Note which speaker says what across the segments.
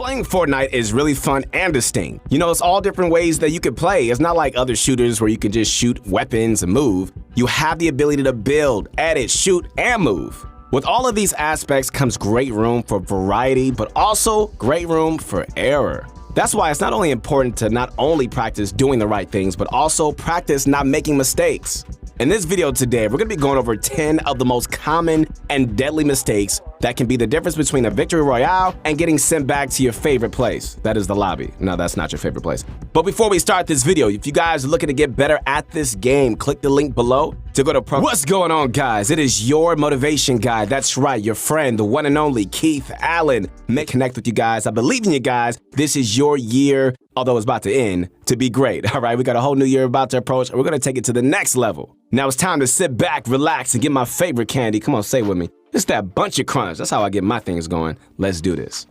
Speaker 1: Playing Fortnite is really fun and distinct. You know, it's all different ways that you can play. It's not like other shooters where you can just shoot weapons and move. You have the ability to build, edit, shoot, and move. With all of these aspects comes great room for variety, but also great room for error. That's why it's not only important to not only practice doing the right things, but also practice not making mistakes. In this video today, we're going to be going over 10 of the most common and deadly mistakes that can be the difference between a victory royale and getting sent back to your favorite place. That is the lobby. No, that's not your favorite place. But before we start this video, if you guys are looking to get better at this game, click the link below to go to pro. What's going on, guys? It is your motivation guy. That's right, your friend, the one and only Keith Allen. May connect with you guys. I believe in you guys. This is your year, although it's about to end, to be great. All right, we got a whole new year about to approach, and we're going to take it to the next level. Now it's time to sit back, relax, and get my favorite candy. Come on, say it with me. It's that bunch of crunch. That's how I get my things going. Let's do this.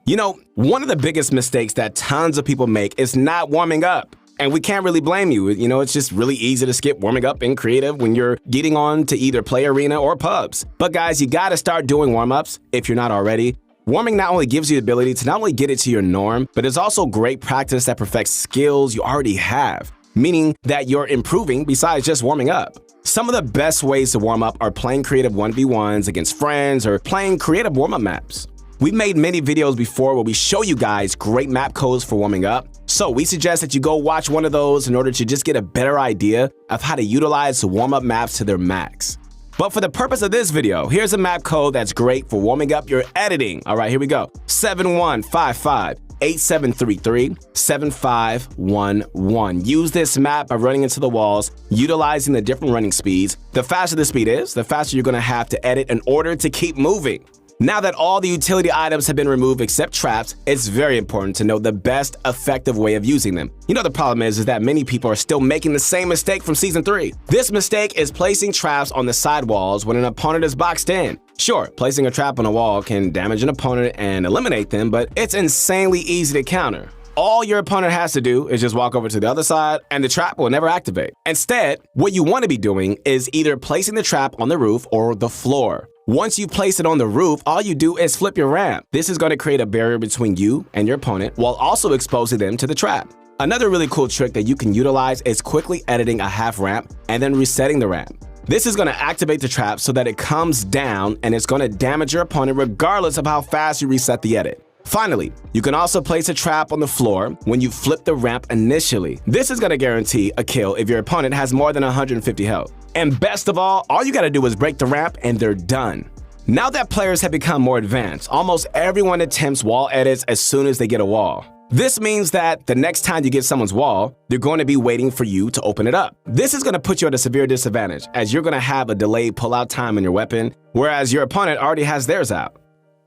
Speaker 1: You know, one of the biggest mistakes that tons of people make is not warming up. And we can't really blame you. You know, it's just really easy to skip warming up in creative when you're getting on to either play arena or pubs. But guys, you gotta start doing warm-ups if you're not already. Warming not only gives you the ability to not only get it to your norm, but it's also great practice that perfects skills you already have, meaning that you're improving besides just warming up. Some of the best ways to warm up are playing creative 1v1s against friends or playing creative warm-up maps. We've made many videos before where we show you guys great map codes for warming up, so we suggest that you go watch one of those in order to just get a better idea of how to utilize the warm-up maps to their max. But for the purpose of this video, here's a map code that's great for warming up your editing. All right, here we go. 7155-8733-7511. Use this map by running into the walls, utilizing the different running speeds. The faster the speed is, the faster you're gonna have to edit in order to keep moving. Now that all the utility items have been removed except traps, it's very important to know the best effective way of using them. You know, the problem is that many people are still making the same mistake from Season 3. This mistake is placing traps on the side walls when an opponent is boxed in. Sure, placing a trap on a wall can damage an opponent and eliminate them, but it's insanely easy to counter. All your opponent has to do is just walk over to the other side and the trap will never activate. Instead, what you want to be doing is either placing the trap on the roof or the floor. Once you place it on the roof, all you do is flip your ramp. This is going to create a barrier between you and your opponent while also exposing them to the trap. Another really cool trick that you can utilize is quickly editing a half ramp and then resetting the ramp. This is going to activate the trap so that it comes down and it's going to damage your opponent regardless of how fast you reset the edit. Finally, you can also place a trap on the floor when you flip the ramp initially. This is going to guarantee a kill if your opponent has more than 150 health. And best of all you got to do is break the ramp and they're done. Now that players have become more advanced, almost everyone attempts wall edits as soon as they get a wall. This means that the next time you get someone's wall, they're going to be waiting for you to open it up. This is going to put you at a severe disadvantage as you're going to have a delayed pullout time on your weapon, whereas your opponent already has theirs out.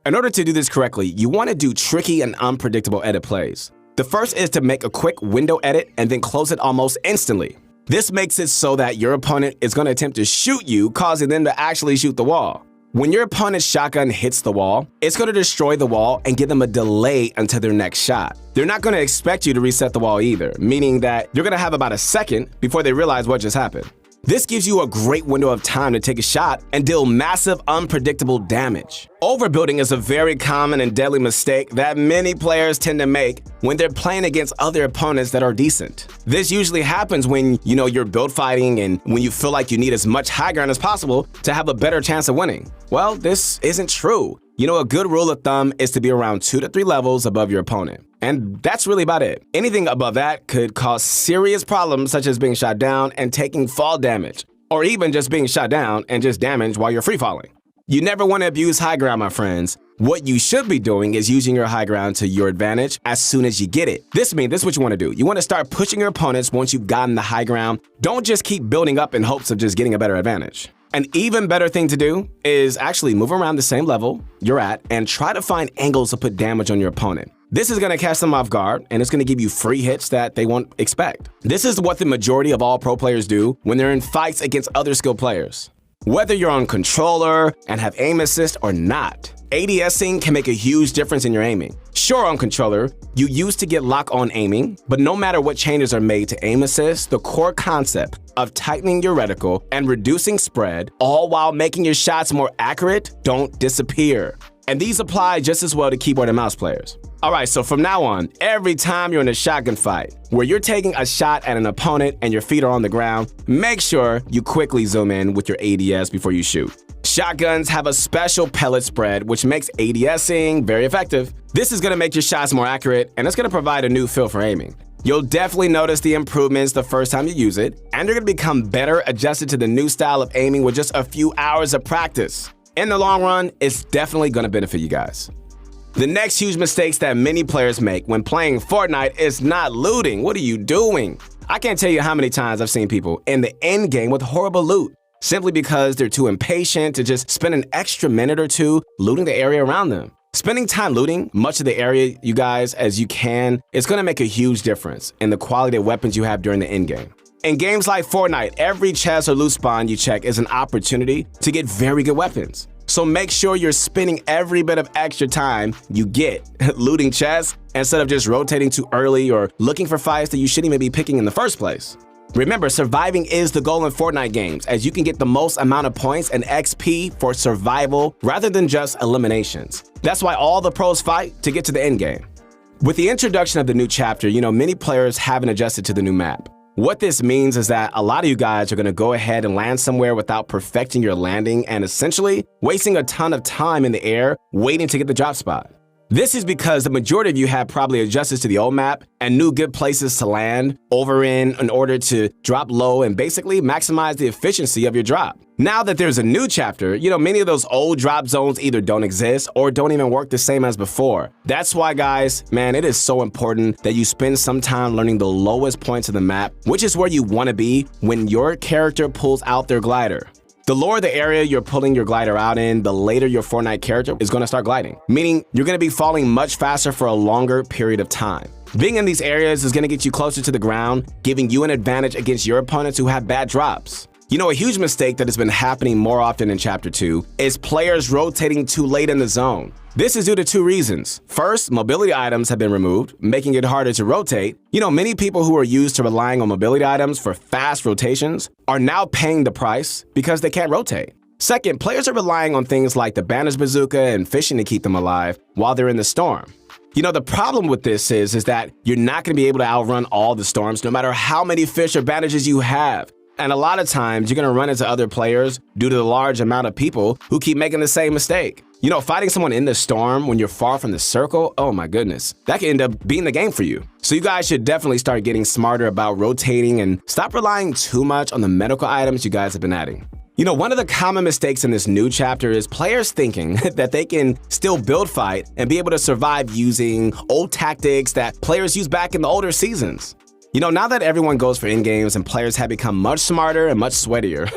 Speaker 1: In order to do this correctly, you want to do tricky and unpredictable edit plays. The first is to make a quick window edit and then close it almost instantly. This makes it so that your opponent is going to attempt to shoot you, causing them to actually shoot the wall. When your opponent's shotgun hits the wall, it's going to destroy the wall and give them a delay until their next shot. They're not going to expect you to reset the wall either, meaning that you're going to have about a second before they realize what just happened. This gives you a great window of time to take a shot and deal massive, unpredictable damage. Overbuilding is a very common and deadly mistake that many players tend to make when they're playing against other opponents that are decent. This usually happens when, you're build fighting and when you feel like you need as much high ground as possible to have a better chance of winning. Well, this isn't true. A good rule of thumb is to be around 2 to 3 levels above your opponent. And that's really about it. Anything above that could cause serious problems such as being shot down and taking fall damage, or even just being shot down and just damage while you're free falling. You never want to abuse high ground, my friends. What you should be doing is using your high ground to your advantage as soon as you get it. This is what you want to do. You want to start pushing your opponents once you've gotten the high ground. Don't just keep building up in hopes of just getting a better advantage. An even better thing to do is actually move around the same level you're at and try to find angles to put damage on your opponent. This is going to catch them off guard and it's going to give you free hits that they won't expect. This is what the majority of all pro players do when they're in fights against other skilled players. Whether you're on controller and have aim assist or not, ADSing can make a huge difference in your aiming. Sure, on controller, you used to get lock-on aiming, but no matter what changes are made to aim assist, the core concept of tightening your reticle and reducing spread, all while making your shots more accurate, don't disappear. And these apply just as well to keyboard and mouse players. Alright, so from now on, every time you're in a shotgun fight, where you're taking a shot at an opponent and your feet are on the ground, make sure you quickly zoom in with your ADS before you shoot. Shotguns have a special pellet spread, which makes ADSing very effective. This is going to make your shots more accurate, and it's going to provide a new feel for aiming. You'll definitely notice the improvements the first time you use it, and you're going to become better adjusted to the new style of aiming with just a few hours of practice. In the long run, it's definitely going to benefit you guys. The next huge mistakes that many players make when playing Fortnite is not looting. What are you doing? I can't tell you how many times I've seen people in the end game with horrible loot, simply because they're too impatient to just spend an extra minute or two looting the area around them. Spending time looting much of the area, you guys, as you can, is going to make a huge difference in the quality of weapons you have during the end game. In games like Fortnite, every chest or loot spawn you check is an opportunity to get very good weapons. So make sure you're spending every bit of extra time you get looting chests instead of just rotating too early or looking for fights that you shouldn't even be picking in the first place. Remember, surviving is the goal in Fortnite games, as you can get the most amount of points and XP for survival rather than just eliminations. That's why all the pros fight to get to the end game. With the introduction of the new chapter, many players haven't adjusted to the new map. What this means is that a lot of you guys are going to go ahead and land somewhere without perfecting your landing and essentially wasting a ton of time in the air waiting to get the drop spot. This is because the majority of you have probably adjusted to the old map and knew good places to land over in order to drop low and basically maximize the efficiency of your drop. Now that there's a new chapter, many of those old drop zones either don't exist or don't even work the same as before. That's why, guys, man, it is so important that you spend some time learning the lowest points of the map, which is where you want to be when your character pulls out their glider. The lower the area you're pulling your glider out in, the later your Fortnite character is going to start gliding, meaning you're going to be falling much faster for a longer period of time. Being in these areas is going to get you closer to the ground, giving you an advantage against your opponents who have bad drops. A huge mistake that has been happening more often in Chapter 2 is players rotating too late in the zone. This is due to two reasons. First, mobility items have been removed, making it harder to rotate. Many people who are used to relying on mobility items for fast rotations are now paying the price because they can't rotate. Second, players are relying on things like the bandage bazooka and fishing to keep them alive while they're in the storm. The problem with this is that you're not going to be able to outrun all the storms no matter how many fish or bandages you have. And a lot of times, you're going to run into other players due to the large amount of people who keep making the same mistake. Fighting someone in the storm when you're far from the circle, oh my goodness, that can end up being the game for you. So you guys should definitely start getting smarter about rotating and stop relying too much on the medical items you guys have been adding. One of the common mistakes in this new chapter is players thinking that they can still build fight and be able to survive using old tactics that players used back in the older seasons. Now that everyone goes for in-games and players have become much smarter and much sweatier,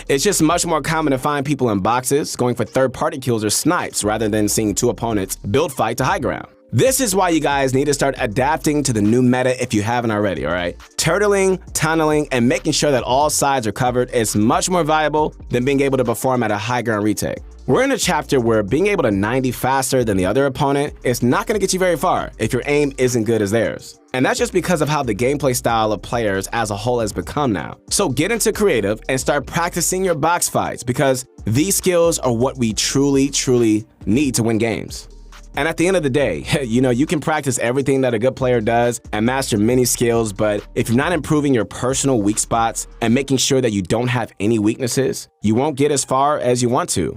Speaker 1: it's just much more common to find people in boxes going for third-party kills or snipes rather than seeing two opponents build fight to high ground. This is why you guys need to start adapting to the new meta if you haven't already, alright? Turtling, tunneling, and making sure that all sides are covered is much more valuable than being able to perform at a high ground retake. We're in a chapter where being able to 90 faster than the other opponent is not going to get you very far if your aim isn't good as theirs. And that's just because of how the gameplay style of players as a whole has become now. So get into creative and start practicing your box fights because these skills are what we truly need to win games. And at the end of the day, you can practice everything that a good player does and master many skills, but if you're not improving your personal weak spots and making sure that you don't have any weaknesses, you won't get as far as you want to.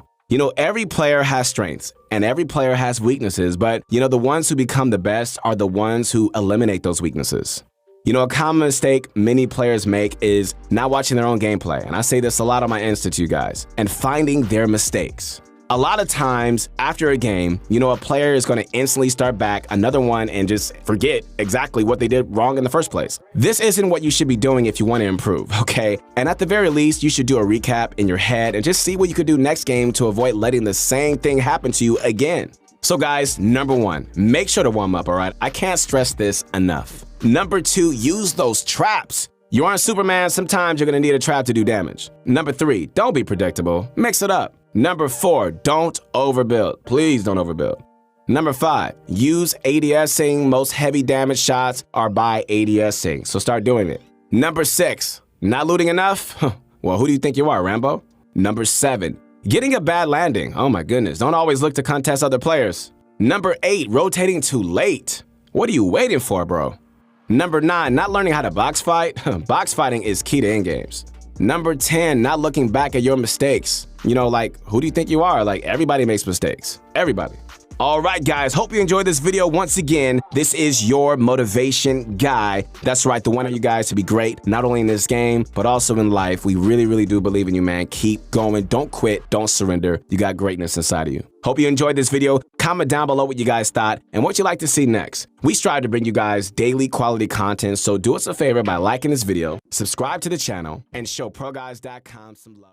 Speaker 1: Every player has strengths and every player has weaknesses, but the ones who become the best are the ones who eliminate those weaknesses. A common mistake many players make is not watching their own gameplay, and I say this a lot on my Insta to you guys, and finding their mistakes. A lot of times after a game, a player is going to instantly start back another one and just forget exactly what they did wrong in the first place. This isn't what you should be doing if you want to improve, okay? And at the very least, you should do a recap in your head and just see what you could do next game to avoid letting the same thing happen to you again. So guys, number 1, make sure to warm up, all right? I can't stress this enough. Number 2, use those traps. You aren't Superman, sometimes you're going to need a trap to do damage. Number 3, don't be predictable, mix it up. Number 4, don't overbuild. Please don't overbuild. Number 5, use ADSing. Most heavy damage shots are by ADSing, so start doing it. Number 6, not looting enough? Well, who do you think you are, Rambo? Number 7, getting a bad landing. Oh my goodness, don't always look to contest other players. Number 8, rotating too late. What are you waiting for, bro? Number 9, not learning how to box fight. Box fighting is key to endgames. Number 10, not looking back at your mistakes. You know, like, who do you think you are? Like, everybody makes mistakes. Everybody. All right, guys, hope you enjoyed this video. Once again, this is your motivation guy. That's right, the one of you guys to be great, not only in this game, but also in life. We really, really do believe in you, man. Keep going. Don't quit. Don't surrender. You got greatness inside of you. Hope you enjoyed this video. Comment down below what you guys thought and what you'd like to see next. We strive to bring you guys daily quality content, so do us a favor by liking this video, subscribe to the channel, and show ProGuys.com some love.